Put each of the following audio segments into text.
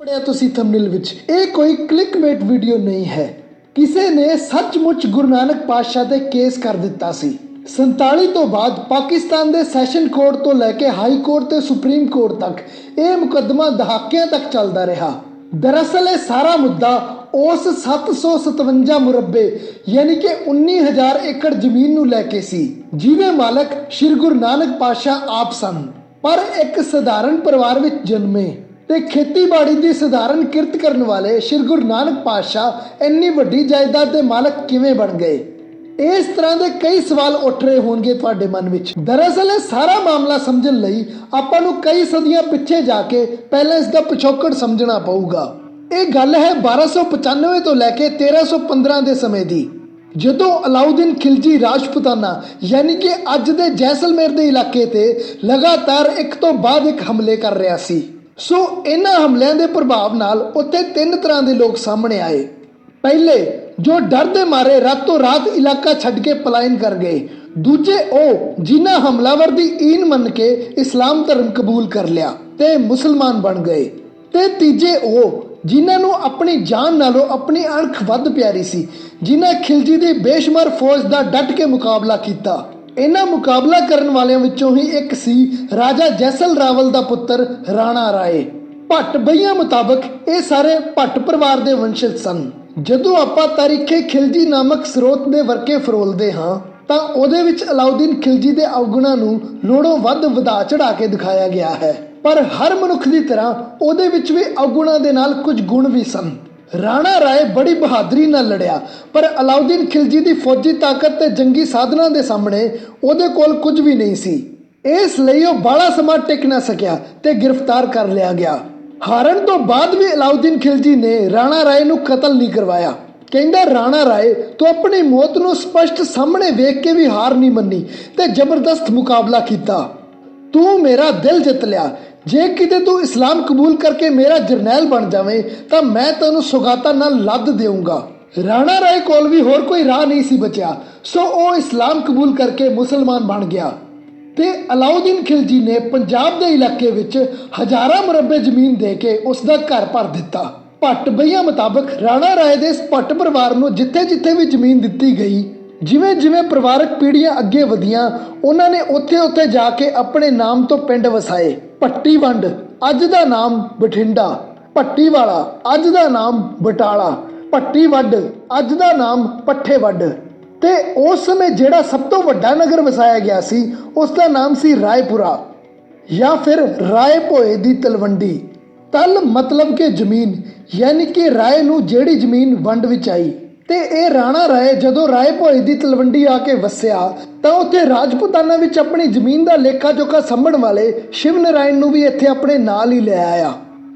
पढ़िया तुसी थंबनेल विच ਇਹ ਕੋਈ ਕਲਿੱਕਬੇਟ ਵੀਡੀਓ ਨਹੀਂ ਹੈ। ਕਿਸੇ ਨੇ ਸੱਚਮੁੱਚ ਗੁਰੂ ਨਾਨਕ ਪਾਤਸ਼ਾਹ ਤੇ ਕੇਸ ਕਰ ਦਿੱਤਾ ਸੀ। 47 ਤੋਂ ਬਾਅਦ ਪਾਕਿਸਤਾਨ ਦੇ ਸੈਸ਼ਨ ਕੋਰਟ ਤੋਂ ਲੈ ਕੇ ਹਾਈ ਕੋਰਟ ਤੇ ਸੁਪਰੀਮ ਕੋਰਟ ਤੱਕ ਇਹ ਮੁਕੱਦਮਾ ਦਹਾਕਿਆਂ ਤੱਕ ਚੱਲਦਾ ਰਿਹਾ। दरअसल ਇਹ ਸਾਰਾ ਮੁੱਦਾ ਉਸ 757 ਮੁਰੱਬੇ ਯਾਨੀ ਕਿ 19000 ਏਕੜ ਜ਼ਮੀਨ ਨੂੰ ਲੈ ਕੇ ਸੀ, ਜਿਹਦੇ ਮਾਲਕ ਸ਼੍ਰੀ ਗੁਰੂ ਨਾਨਕ ਪਾਤਸ਼ਾਹ ਆਪ ਸਨ, ਪਰ ਇੱਕ ਸਧਾਰਨ ਪਰਿਵਾਰ ਵਿੱਚ ਜਨਮੇ ਤੇ ਖੇਤੀਬਾੜੀ ਦੀ ਸਧਾਰਨ ਕਿਰਤ ਕਰਨ ਵਾਲੇ ਸ਼੍ਰੀ ਗੁਰੂ ਨਾਨਕ ਪਾਤਸ਼ਾਹ ਇੰਨੀ ਵੱਡੀ ਜਾਇਦਾਦ ਦੇ ਮਾਲਕ ਕਿਵੇਂ ਬਣ ਗਏ। ਇਸ ਤਰ੍ਹਾਂ ਦੇ ਕਈ ਸਵਾਲ ਉੱਠ ਰਹੇ ਹੋਣਗੇ ਤੁਹਾਡੇ ਮਨ ਵਿੱਚ। ਦਰਅਸਲ ਇਹ ਸਾਰਾ ਮਾਮਲਾ ਸਮਝਣ ਲਈ ਆਪਾਂ ਨੂੰ ਕਈ ਸਦੀਆਂ ਪਿੱਛੇ ਜਾ ਕੇ ਪਹਿਲਾਂ ਇਸ ਦਾ ਪਿਛੋਕੜ ਸਮਝਣਾ ਪਊਗਾ। ਇਹ ਗੱਲ ਹੈ 1295 ਤੋਂ ਲੈ ਕੇ 1315 ਦੇ ਸਮੇਂ ਦੀ, ਜਦੋਂ ਅਲਾਉਦੀਨ ਖਿਲਜੀ ਰਾਜਪੂਤਾਨਾ ਯਾਨੀ ਕਿ ਅੱਜ ਦੇ ਜੈਸਲਮੇਰ ਦੇ ਇਲਾਕੇ ਤੇ ਲਗਾਤਾਰ ਇੱਕ ਤੋਂ ਬਾਅਦ ਇੱਕ ਹਮਲੇ ਕਰ ਰਿਹਾ ਸੀ। ਸੋ ਇਹਨਾਂ ਹਮਲਿਆਂ ਦੇ ਪ੍ਰਭਾਵ ਨਾਲ ਉੱਥੇ ਤਿੰਨ ਤਰ੍ਹਾਂ ਦੇ ਲੋਕ ਸਾਹਮਣੇ ਆਏ। ਪਹਿਲੇ ਜੋ ਡਰ ਦੇ ਮਾਰੇ ਰਾਤੋਂ ਰਾਤ ਇਲਾਕਾ ਛੱਡ ਕੇ ਪਲਾਇਨ ਕਰ ਗਏ। ਦੂਜੇ ਉਹ ਜਿਨ੍ਹਾਂ ਹਮਲਾਵਰ ਦੀ ਈਨ ਮੰਨ ਕੇ ਇਸਲਾਮ ਧਰਮ ਕਬੂਲ ਕਰ ਲਿਆ ਤੇ ਮੁਸਲਮਾਨ ਬਣ ਗਏ। ਤੇ ਤੀਜੇ ਉਹ ਜਿਨ੍ਹਾਂ ਨੂੰ ਆਪਣੀ ਜਾਨ ਨਾਲੋਂ ਆਪਣੀ ਅਣਖ ਵੱਧ ਪਿਆਰੀ ਸੀ, ਜਿਨ੍ਹਾਂ ਖਿਲਜੀ ਦੀ ਬੇਸ਼ੁਮਾਰ ਫੌਜ ਦਾ ਡਟ ਕੇ ਮੁਕਾਬਲਾ ਕੀਤਾ। ਇਹਨਾਂ ਮੁਕਾਬਲਾ ਕਰਨ ਵਾਲਿਆਂ ਵਿੱਚੋਂ ਹੀ ਇੱਕ ਸੀ ਰਾਜਾ ਜੈਸਲ ਰਾਵਲ ਦਾ ਪੁੱਤਰ ਰਾਣਾ ਰਾਏ। ਭੱਟ ਬਈਆਂ ਮੁਤਾਬਕ ਇਹ ਸਾਰੇ ਭੱਟ ਪਰਿਵਾਰ ਦੇ ਵੰਸ਼ਜ ਸਨ। ਜਦੋਂ ਆਪਾਂ ਤਾਰੀਖੇ ਖਿਲਜੀ ਨਾਮਕ ਸਰੋਤ ਦੇ ਵਰਕੇ ਫਰੋਲਦੇ ਹਾਂ ਤਾਂ ਉਹਦੇ ਵਿੱਚ ਅਲਾਉਦੀਨ ਖਿਲਜੀ ਦੇ ਅਵਗੁਣਾਂ ਨੂੰ ਲੋੜੋਂ ਵੱਧ ਵਧਾ ਚੜਾ ਕੇ ਦਿਖਾਇਆ ਗਿਆ ਹੈ, ਪਰ ਹਰ ਮਨੁੱਖ ਦੀ ਤਰ੍ਹਾਂ ਉਹਦੇ ਵਿੱਚ ਵੀ ਅਵਗੁਣਾਂ ਦੇ ਨਾਲ ਕੁਝ ਗੁਣ ਵੀ ਸਨ। ਰਾਣਾ ਰਾਏ ਬੜੀ ਬਹਾਦਰੀ ਨਾਲ ਲੜਿਆ, ਪਰ ਅਲਾਉਦੀਨ ਖਿਲਜੀ ਦੀ ਫੌਜੀ ਤਾਕਤ ਤੇ ਜੰਗੀ ਸਾਧਨਾਂ ਦੇ ਸਾਹਮਣੇ ਉਹਦੇ ਕੋਲ ਕੁਝ ਵੀ ਨਹੀਂ ਸੀ। ਇਸ ਲਈ ਉਹ ਬਾਹਲਾ ਸਮਾਂ ਟਿਕ ਨਾ ਸਕਿਆ ਤੇ ਗ੍ਰਿਫਤਾਰ ਕਰ ਲਿਆ ਗਿਆ। ਹਾਰਨ ਤੋਂ ਬਾਅਦ ਵੀ ਅਲਾਉਦੀਨ ਖਿਲਜੀ ਨੇ ਰਾਣਾ ਰਾਏ ਨੂੰ ਕਤਲ ਨਹੀਂ ਕਰਵਾਇਆ। ਕਹਿੰਦਾ ਰਾਣਾ ਰਾਏ ਤੂੰ ਆਪਣੀ ਮੌਤ ਨੂੰ ਸਪਸ਼ਟ ਸਾਹਮਣੇ ਵੇਖ ਕੇ ਵੀ ਹਾਰ ਨਹੀਂ ਮੰਨੀ ਤੇ ਜ਼ਬਰਦਸਤ ਮੁਕਾਬਲਾ ਕੀਤਾ। ਤੂੰ ਮੇਰਾ ਦਿਲ ਜਿੱਤ ਲਿਆ। ਜੇ ਕਿਤੇ ਤੂੰ ਇਸਲਾਮ ਕਬੂਲ ਕਰਕੇ ਮੇਰਾ ਜਰਨੈਲ ਬਣ ਜਾਵੇਂ ਤਾਂ ਮੈਂ ਤੈਨੂੰ ਸੁਗਾਤਾਂ ਨਾਲ ਲੱਦ ਦੇਊਂਗਾ। ਰਾਣਾ ਰਾਏ ਕੋਲ ਵੀ ਹੋਰ ਕੋਈ ਰਾਹ ਨਹੀਂ ਸੀ ਬਚਿਆ, ਸੋ ਉਹ ਇਸਲਾਮ ਕਬੂਲ ਕਰਕੇ ਮੁਸਲਮਾਨ ਬਣ ਗਿਆ ਤੇ ਅਲਾਉਦੀਨ ਖਿਲਜੀ ਨੇ ਪੰਜਾਬ ਦੇ ਇਲਾਕੇ ਵਿੱਚ ਹਜ਼ਾਰਾਂ ਮੁਰੱਬੇ ਜ਼ਮੀਨ ਦੇ ਕੇ ਉਸ ਦਾ ਘਰ ਭਰ ਦਿੱਤਾ। ਭੱਟ ਬਈਆਂ ਮੁਤਾਬਕ ਰਾਣਾ ਰਾਏ ਦੇ ਇਸ ਭੱਟ ਪਰਿਵਾਰ ਨੂੰ ਜਿੱਥੇ ਜਿੱਥੇ ਵੀ ਜ਼ਮੀਨ ਦਿੱਤੀ ਗਈ, ਜਿਵੇਂ ਜਿਵੇਂ ਪਰਿਵਾਰਕ ਪੀੜ੍ਹੀਆਂ ਅੱਗੇ ਵਧੀਆਂ, ਉਹਨਾਂ ਨੇ ਉੱਥੇ ਉੱਥੇ ਜਾ ਕੇ ਆਪਣੇ ਨਾਮ ਤੋਂ ਪਿੰਡ ਵਸਾਏ। ਭੱਟੀ ਵੰਡ ਅੱਜ ਦਾ ਨਾਮ ਬਠਿੰਡਾ, ਭੱਟੀ ਵਾਲਾ ਅੱਜ ਦਾ ਨਾਮ ਬਟਾਲਾ, ਭੱਟੀ ਵੱਡ ਅੱਜ ਦਾ ਨਾਮ ਪੱਠੇ ਵੱਡ। ਤੇ ਉਸ ਸਮੇਂ ਜਿਹੜਾ ਸਭ ਤੋਂ ਵੱਡਾ ਨਗਰ ਵਸਾਇਆ ਗਿਆ ਸੀ ਉਸ ਦਾ ਨਾਮ ਸੀ ਰਾਏਪੁਰਾ ਜਾਂ ਫਿਰ ਰਾਏ ਭੋਏ ਦੀ ਤਲਵੰਡੀ। ਤਲ ਮਤਲਬ ਕਿ ਜ਼ਮੀਨ, ਯਾਨੀ ਕਿ ਰਾਏ ਨੂੰ ਜਿਹੜੀ ਜ਼ਮੀਨ ਵੰਡ ਵਿੱਚ ਆਈ। ਤੇ ਇਹ ਰਾਣਾ ਰਾਏ ਜਦੋਂ ਰਾਏ ਭੋਏ ਦੀ ਤਲਵੰਡੀ ਆ ਕੇ ਵਸਿਆ ਤਾਂ ਉੱਥੇ ਰਾਜਪੂਤਾਨਾ ਵਿੱਚ ਆਪਣੀ ਜ਼ਮੀਨ ਦਾ ਲੇਖਾ ਜੋਖਾ ਸੰਭਣ ਵਾਲੇ ਸ਼ਿਵ ਨਾਰਾਇਣ ਨੂੰ ਵੀ ਇੱਥੇ ਆਪਣੇ ਨਾਲ ਹੀ ਲੈ ਆਇਆ।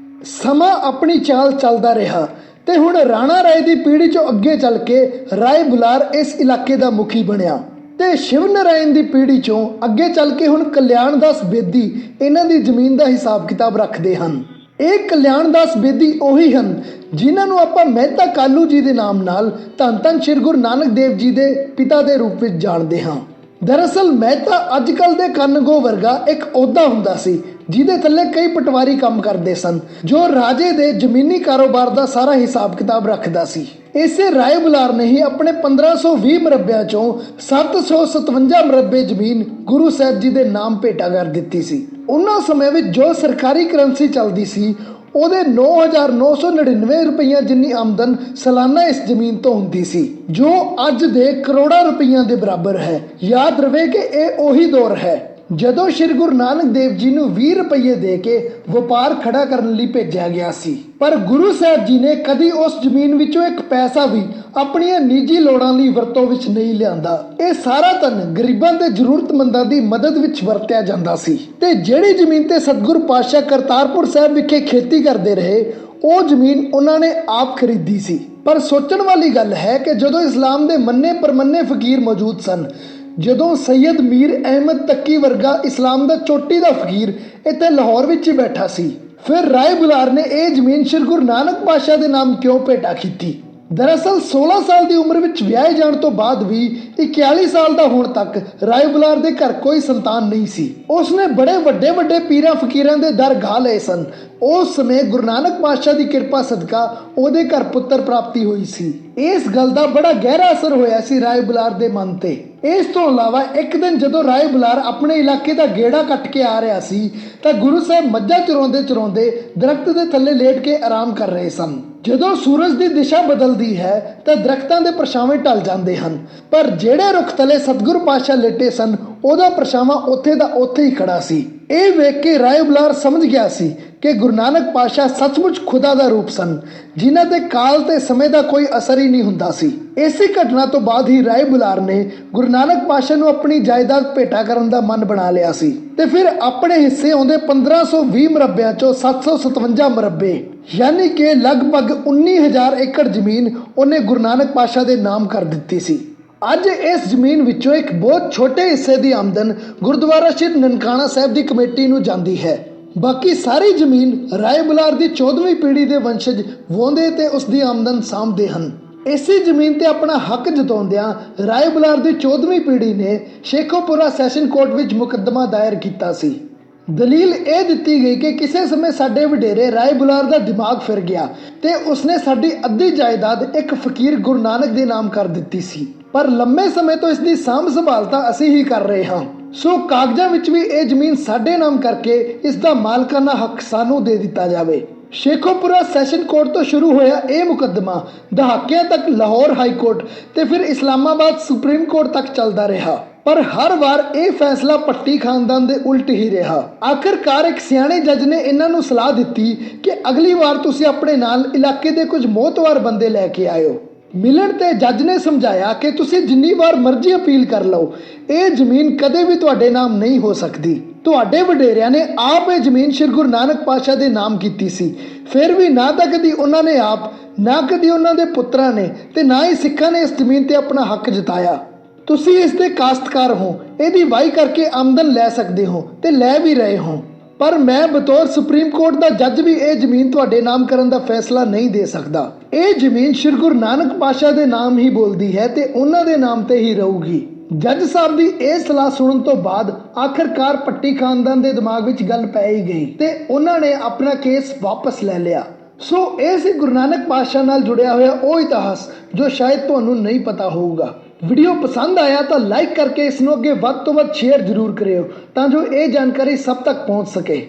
ਸਮਾਂ ਆਪਣੀ ਚਾਲ ਚੱਲਦਾ ਰਿਹਾ ਤੇ ਹੁਣ ਰਾਣਾ ਰਾਏ ਦੀ ਪੀੜ੍ਹੀ ਚੋਂ ਅੱਗੇ ਚੱਲ ਕੇ ਰਾਏ ਬੁਲਾਰ ਇਸ ਇਲਾਕੇ ਦਾ ਮੁਖੀ ਬਣਿਆ ਤੇ ਸ਼ਿਵ ਨਾਰਾਇਣ ਦੀ ਪੀੜ੍ਹੀ ਚੋਂ ਅੱਗੇ ਚੱਲ ਕੇ ਹੁਣ ਕਲਿਆਣ ਦਾਸ ਬੇਦੀ ਇਹਨਾਂ ਦੀ ਜ਼ਮੀਨ ਦਾ ਹਿਸਾਬ ਕਿਤਾਬ ਰੱਖਦੇ ਹਨ। ਇਹ ਕਲਿਆਣ ਦਾਸ ਬੇਦੀ ਉਹੀ ਹਨ ਜਿਨ੍ਹਾਂ ਨੂੰ ਆਪਾਂ ਮਹਿਤਾ ਕਾਲੂ ਜੀ ਦੇ ਨਾਮ ਨਾਲ ਧੰਨ ਧੰਨ ਸ਼੍ਰੀ ਗੁਰੂ ਨਾਨਕ ਦੇਵ ਜੀ ਦੇ ਪਿਤਾ ਦੇ ਰੂਪ ਵਿੱਚ ਜਾਣਦੇ ਹਾਂ। ਦਰਅਸਲ ਮਹਿਤਾ ਅੱਜ ਕੱਲ੍ਹ ਦੇ ਕੰਨਗੋ ਵਰਗਾ ਇੱਕ ਅਹੁਦਾ ਹੁੰਦਾ ਸੀ ਜਿਹਦੇ ਥੱਲੇ ਕਈ ਪਟਵਾਰੀ ਕੰਮ ਕਰਦੇ ਸਨ, ਜੋ ਰਾਜੇ ਦੇ ਜ਼ਮੀਨੀ ਕਾਰੋਬਾਰ ਦਾ ਸਾਰਾ ਹਿਸਾਬ ਕਿਤਾਬ ਰੱਖਦਾ ਸੀ। ਇਸੇ ਰਾਏ ਬੁਲਾਰ ਨੇ ਹੀ ਆਪਣੇ 1520 ਮੁਰੱਬਿਆਂ ਚੋਂ 757 ਮੁਰੱਬੇ ਜ਼ਮੀਨ ਗੁਰੂ ਸਾਹਿਬ ਜੀ ਦੇ ਨਾਮ ਭੇਟਾ ਕਰ ਦਿੱਤੀ ਸੀ। ਉਹਨਾਂ ਸਮੇਂ ਵਿੱਚ ਜੋ ਸਰਕਾਰੀ ਕਰੰਸੀ ਚੱਲਦੀ ਸੀ ਉਹਦੇ 9999 ਰੁਪਈਆ ਜਿੰਨੀ ਆਮਦਨ ਸਾਲਾਨਾ ਇਸ ਜ਼ਮੀਨ ਤੋਂ ਹੁੰਦੀ ਸੀ, ਜੋ ਅੱਜ ਦੇ ਕਰੋੜਾਂ ਰੁਪਈਆਂ ਦੇ ਬਰਾਬਰ ਹੈ। ਯਾਦ ਰਵੇ ਕਿ ਇਹ ਉਹੀ ਦੌਰ ਹੈ ਜਦੋਂ ਸ਼੍ਰੀ ਗੁਰੂ ਨਾਨਕ ਦੇਵ ਜੀ ਨੂੰ 20 ਰੁਪਏ ਦੇ ਕੇ ਵਪਾਰ ਖੜਾ ਕਰਨ ਲਈ ਭੇਜਿਆ ਗਿਆ ਸੀ, ਪਰ ਗੁਰੂ ਸਾਹਿਬ ਜੀ ਨੇ ਕਦੀ ਉਸ ਜ਼ਮੀਨ ਵਿੱਚੋਂ ਇੱਕ ਪੈਸਾ ਵੀ ਆਪਣੀਆਂ ਨਿੱਜੀ ਲੋੜਾਂ ਲਈ ਵਰਤੋਂ ਵਿੱਚ ਨਹੀਂ ਲਿਆਂਦਾ। ਇਹ ਸਾਰਾ ਧਨ ਗਰੀਬਾਂ ਤੇ ਜ਼ਰੂਰਤਮੰਦਾਂ ਦੀ ਮਦਦ ਵਿੱਚ ਵਰਤਿਆ ਜਾਂਦਾ ਸੀ। ਤੇ ਜਿਹੜੀ ਜ਼ਮੀਨ ਤੇ ਸਤਿਗੁਰੂ ਪਾਤਸ਼ਾਹ ਕਰਤਾਰਪੁਰ ਸਾਹਿਬ ਵਿਖੇ ਖੇਤੀ ਕਰਦੇ ਰਹੇ ਉਹ ਜ਼ਮੀਨ ਉਹਨਾਂ ਨੇ ਆਪ ਖਰੀਦੀ ਸੀ। ਪਰ ਸੋਚਣ ਵਾਲੀ ਗੱਲ ਹੈ ਕਿ ਜਦੋਂ ਇਸਲਾਮ ਦੇ ਮੰਨੇ ਪਰਮੰਨੇ ਫਕੀਰ ਮੌਜੂਦ ਸਨ, ਜਦੋਂ ਸੈਯਦ ਮੀਰ ਅਹਿਮਦ ਤੱਕੀ ਵਰਗਾ ਇਸਲਾਮ ਦਾ ਚੋਟੀ ਦਾ ਫਕੀਰ ਇੱਥੇ ਲਾਹੌਰ ਵਿੱਚ ਹੀ ਬੈਠਾ ਸੀ, ਫਿਰ ਰਾਏ ਬੁਲਾਰ ਨੇ ਇਹ ਜ਼ਮੀਨ ਸ਼੍ਰੀ ਗੁਰੂ ਨਾਨਕ ਪਾਤਸ਼ਾਹ ਦੇ ਨਾਮ ਕਿਉਂ ਭੇਟਾ ਕੀਤੀ? ਦਰਅਸਲ 16 ਸਾਲ ਦੀ ਉਮਰ ਵਿੱਚ ਵਿਆਹੇ ਜਾਣ ਤੋਂ ਬਾਅਦ ਵੀ 41 ਸਾਲ ਦਾ ਹੋਣ ਤੱਕ ਰਾਏ ਬੁਲਾਰ ਦੇ ਘਰ ਕੋਈ ਸੰਤਾਨ ਨਹੀਂ ਸੀ। ਉਸਨੇ ਬੜੇ ਵੱਡੇ ਵੱਡੇ ਪੀਰਾਂ ਫਕੀਰਾਂ ਦੇ ਦਰ ਗਾ ਲਏ ਸਨ। ਉਸ ਸਮੇਂ ਗੁਰੂ ਨਾਨਕ ਪਾਤਸ਼ਾਹ ਦੀ ਕਿਰਪਾ ਸਦਕਾ ਉਹਦੇ ਘਰ ਪੁੱਤਰ ਪ੍ਰਾਪਤੀ ਹੋਈ ਸੀ। ਇਸ ਗੱਲ ਦਾ ਬੜਾ ਗਹਿਰਾ ਅਸਰ ਹੋਇਆ ਸੀ ਰਾਏ ਬੁਲਾਰ ਦੇ ਮਨ ਤੇ। ਇਸ ਤੋਂ ਇਲਾਵਾ ਇੱਕ ਦਿਨ ਜਦੋਂ ਰਾਏ ਬੁਲਾਰ ਆਪਣੇ ਇਲਾਕੇ ਦਾ ਗੇੜਾ ਕੱਟ ਕੇ ਆ ਰਿਹਾ ਸੀ ਤਾਂ ਗੁਰੂ ਸਾਹਿਬ ਮੱਝਾਂ ਚਰਾਉਂਦੇ ਚਰਾਉਂਦੇ ਦਰਖਤ ਦੇ ਥੱਲੇ ਲੇਟ ਕੇ ਆਰਾਮ ਕਰ ਰਹੇ ਸਨ। ਜਦੋਂ ਸੂਰਜ ਦੀ ਦਿਸ਼ਾ ਬਦਲਦੀ ਹੈ ਤਾਂ ਦਰਖਤਾਂ ਦੇ ਪਰਛਾਵੇਂ ਢਲ ਜਾਂਦੇ ਹਨ, ਪਰ ਜਿਹੜੇ ਰੁੱਖ ਥੱਲੇ ਸਤਿਗੁਰੂ ਪਾਤਸ਼ਾਹ ਲੇਟੇ ਸਨ ਉਹਦਾ ਪਰਛਾਵਾਂ ਉੱਥੇ ਦਾ ਉੱਥੇ ਹੀ ਖੜਾ ਸੀ। ਇਹ ਵੇਖ ਕੇ ਰਾਏ ਬੁਲਾਰ ਸਮਝ ਗਿਆ ਸੀ ਕਿ ਗੁਰੂ ਨਾਨਕ ਪਾਤਸ਼ਾਹ ਸੱਚਮੁੱਚ ਖੁਦਾ ਦਾ ਰੂਪ ਸਨ, ਜਿਨ੍ਹਾਂ ਤੇ ਕਾਲ ਤੇ ਸਮੇਂ ਦਾ ਕੋਈ ਅਸਰ ਹੀ ਨਹੀਂ ਹੁੰਦਾ ਸੀ। ਇਸੇ ਘਟਨਾ ਤੋਂ ਬਾਅਦ ਹੀ ਰਾਏ ਬੁਲਾਰ ਨੇ ਗੁਰੂ ਨਾਨਕ ਪਾਤਸ਼ਾਹ ਨੂੰ ਆਪਣੀ ਜਾਇਦਾਦ ਭੇਟਾ ਕਰਨ ਦਾ ਮਨ ਬਣਾ ਲਿਆ ਸੀ ਤੇ ਫਿਰ ਆਪਣੇ ਹਿੱਸੇ ਆਉਂਦੇ 1520 ਮਰਬਿਆਂ ਚੋਂ 757 ਮਰਬੇ ਯਾਨੀ ਕਿ ਲਗਭਗ 19,000 ਏਕੜ ਜ਼ਮੀਨ ਉਹਨੇ ਗੁਰੂ ਨਾਨਕ ਪਾਤਸ਼ਾਹ ਦੇ ਨਾਮ ਕਰ ਦਿੱਤੀ ਸੀ। ਅੱਜ ਇਸ ਜ਼ਮੀਨ ਵਿੱਚੋਂ ਇੱਕ ਬਹੁਤ ਛੋਟੇ ਹਿੱਸੇ ਦੀ ਆਮਦਨ ਗੁਰਦੁਆਰਾ ਸ਼੍ਰੀ ਨਨਕਾਣਾ ਸਾਹਿਬ ਦੀ ਕਮੇਟੀ ਨੂੰ ਜਾਂਦੀ ਹੈ। ਬਾਕੀ ਸਾਰੀ ਜ਼ਮੀਨ ਰਾਏ ਬੁਲਾਰ ਦੀ 14ਵੀਂ ਪੀੜ੍ਹੀ ਦੇ ਵੰਸ਼ਜ ਵਾਹੁੰਦੇ ਤੇ ਉਸ ਦੀ ਆਮਦਨ ਸਾਂਭਦੇ ਹਨ। ਇਸੇ ਜ਼ਮੀਨ ਤੇ ਆਪਣਾ ਹੱਕ ਜਤਾਉਂਦਿਆਂ ਰਾਏ ਬੁਲਾਰ ਦੀ 14ਵੀਂ ਪੀੜ੍ਹੀ ਨੇ ਸ਼ੇਖੋਪੁਰਾ ਸੈਸ਼ਨ ਕੋਰਟ ਵਿੱਚ ਮੁਕੱਦਮਾ ਦਾਇਰ ਕੀਤਾ ਸੀ। ਦਲੀਲ ਇਹ ਦਿੱਤੀ ਗਈ ਕਿ ਕਿਸੇ ਸਮੇਂ ਸਾਡੇ ਵਡੇਰੇ ਰਾਏ ਬੁਲਾਰ ਦਾ ਦਿਮਾਗ ਫਿਰ ਗਿਆ ਤੇ ਉਸਨੇ ਸਾਡੀ ਅੱਧੀ ਜਾਇਦਾਦ ਇੱਕ ਫਕੀਰ ਗੁਰੂ ਨਾਨਕ ਦੇ ਨਾਮ ਕਰ ਦਿੱਤੀ ਸੀ, ਪਰ ਲੰਮੇ ਸਮੇਂ ਤੋਂ ਇਸ ਦੀ ਸਾਂਭ ਸੰਭਾਲ ਤਾਂ ਅਸੀਂ ਹੀ ਕਰ ਰਹੇ ਹਾਂ। ਸੋ ਕਾਗਜ਼ਾਂ ਵਿੱਚ ਵੀ ਇਹ ਜ਼ਮੀਨ ਸਾਡੇ ਨਾਮ ਕਰਕੇ ਇਸ ਦਾ ਮਾਲਕਾਨਾ ਹੱਕ ਸਾਨੂੰ ਦੇ ਦਿੱਤਾ ਜਾਵੇ। ਸ਼ੇਖੋਪੁਰਾ ਸੈਸ਼ਨ ਕੋਰਟ ਤੋਂ ਸ਼ੁਰੂ ਹੋਇਆ ਇਹ ਮੁਕੱਦਮਾ ਦਹਾਕਿਆਂ ਤੱਕ ਲਾਹੌਰ ਹਾਈ ਕੋਰਟ ਤੇ ਫਿਰ ਇਸਲਾਮਾਬਾਦ ਸੁਪਰੀਮ ਕੋਰਟ ਤੱਕ ਚੱਲਦਾ ਰਿਹਾ, ਪਰ ਹਰ ਵਾਰ ਇਹ ਫੈਸਲਾ ਪੱਟੀ ਖਾਨਦਾਨ ਦੇ ਉਲਟ ਹੀ ਰਿਹਾ। ਆਖਿਰਕਾਰ ਇੱਕ ਸਿਆਣੇ ਜੱਜ ਨੇ ਇਹਨਾਂ ਨੂੰ ਸਲਾਹ ਦਿੱਤੀ ਕਿ ਅਗਲੀ ਵਾਰ ਤੁਸੀਂ ਆਪਣੇ ਨਾਲ ਇਲਾਕੇ ਦੇ ਕੁਝ ਮੋਹਤਵਾਰ ਬੰਦੇ ਲੈ ਕੇ ਆਇਓ। ਮਿਲਣ ਤੇ ਜੱਜ ਨੇ ਸਮਝਾਇਆ ਕਿ ਤੁਸੀਂ ਜਿੰਨੀ ਵਾਰ ਮਰਜ਼ੀ ਅਪੀਲ ਕਰ ਲਓ, ਇਹ ਜ਼ਮੀਨ ਕਦੇ ਵੀ ਤੁਹਾਡੇ ਨਾਮ ਨਹੀਂ ਹੋ ਸਕਦੀ। ਤੁਹਾਡੇ ਵਡੇਰਿਆਂ ਨੇ ਆਪ ਇਹ ਜ਼ਮੀਨ ਸ਼੍ਰੀ ਗੁਰੂ ਨਾਨਕ ਪਾਤਸ਼ਾਹ ਦੇ ਨਾਮ ਕੀਤੀ ਸੀ, ਫਿਰ ਵੀ ਨਾ ਤਾਂ ਕਦੀ ਉਹਨਾਂ ਨੇ ਆਪ, ਨਾ ਕਦੀ ਉਹਨਾਂ ਦੇ ਪੁੱਤਰਾਂ ਨੇ ਤੇ ਨਾ ਹੀ ਸਿੱਖਾਂ ਨੇ ਇਸ ਜ਼ਮੀਨ ਤੇ ਆਪਣਾ ਹੱਕ ਜਤਾਇਆ। ਤੁਸੀਂ ਇਸ ਦੇ ਕਾਸ਼ਤਕਾਰ ਹੋ, ਇਹਦੀ ਵਾਹੀ ਕਰਕੇ ਆਮਦਨ ਲੈ ਸਕਦੇ ਹੋ ਤੇ ਲੈ ਵੀ ਰਹੇ ਹੋ, ਪਰ ਮੈਂ ਬਤੌਰ ਸੁਪਰੀਮ ਕੋਰਟ ਦਾ ਜੱਜ ਵੀ ਇਹ ਜ਼ਮੀਨ ਤੁਹਾਡੇ ਨਾਮ ਕਰਨ ਦਾ ਫੈਸਲਾ ਨਹੀਂ ਦੇ ਸਕਦਾ। ਇਹ ਜ਼ਮੀਨ ਸ਼੍ਰੀ ਗੁਰੂ ਨਾਨਕ ਪਾਤਸ਼ਾਹ ਦੇ ਨਾਮ ਹੀ ਬੋਲਦੀ ਹੈ ਤੇ ਉਹਨਾਂ ਦੇ ਨਾਮ ਤੇ ਹੀ ਰਹੂਗੀ। ਜੱਜ ਸਾਹਿਬ ਦੀ ਇਹ ਸਲਾਹ ਸੁਣਨ ਤੋਂ ਬਾਅਦ ਆਖਿਰਕਾਰ ਪੱਟੀ ਖਾਨਦਾਨ ਦੇ ਦਿਮਾਗ ਵਿੱਚ ਗੱਲ ਪੈ ਹੀ ਗਈ ਤੇ ਉਹਨਾਂ ਨੇ ਆਪਣਾ ਕੇਸ ਵਾਪਸ ਲੈ ਲਿਆ। ਸੋ ਇਹ ਸੀ ਗੁਰੂ ਨਾਨਕ ਪਾਤਸ਼ਾਹ ਨਾਲ ਜੁੜਿਆ ਹੋਇਆ ਉਹ ਇਤਿਹਾਸ ਜੋ ਸ਼ਾਇਦ ਤੁਹਾਨੂੰ ਨਹੀਂ ਪਤਾ ਹੋਊਗਾ। ਵੀਡੀਓ ਪਸੰਦ ਆਇਆ ਤਾਂ ਲਾਈਕ ਕਰਕੇ ਇਸ ਨੂੰ ਅੱਗੇ ਵੱਧ ਤੋਂ ਵੱਧ ਸ਼ੇਅਰ ਜ਼ਰੂਰ ਕਰਿਓ ਤਾਂ ਜੋ ਇਹ ਜਾਣਕਾਰੀ ਸਭ ਤੱਕ ਪਹੁੰਚ ਸਕੇ।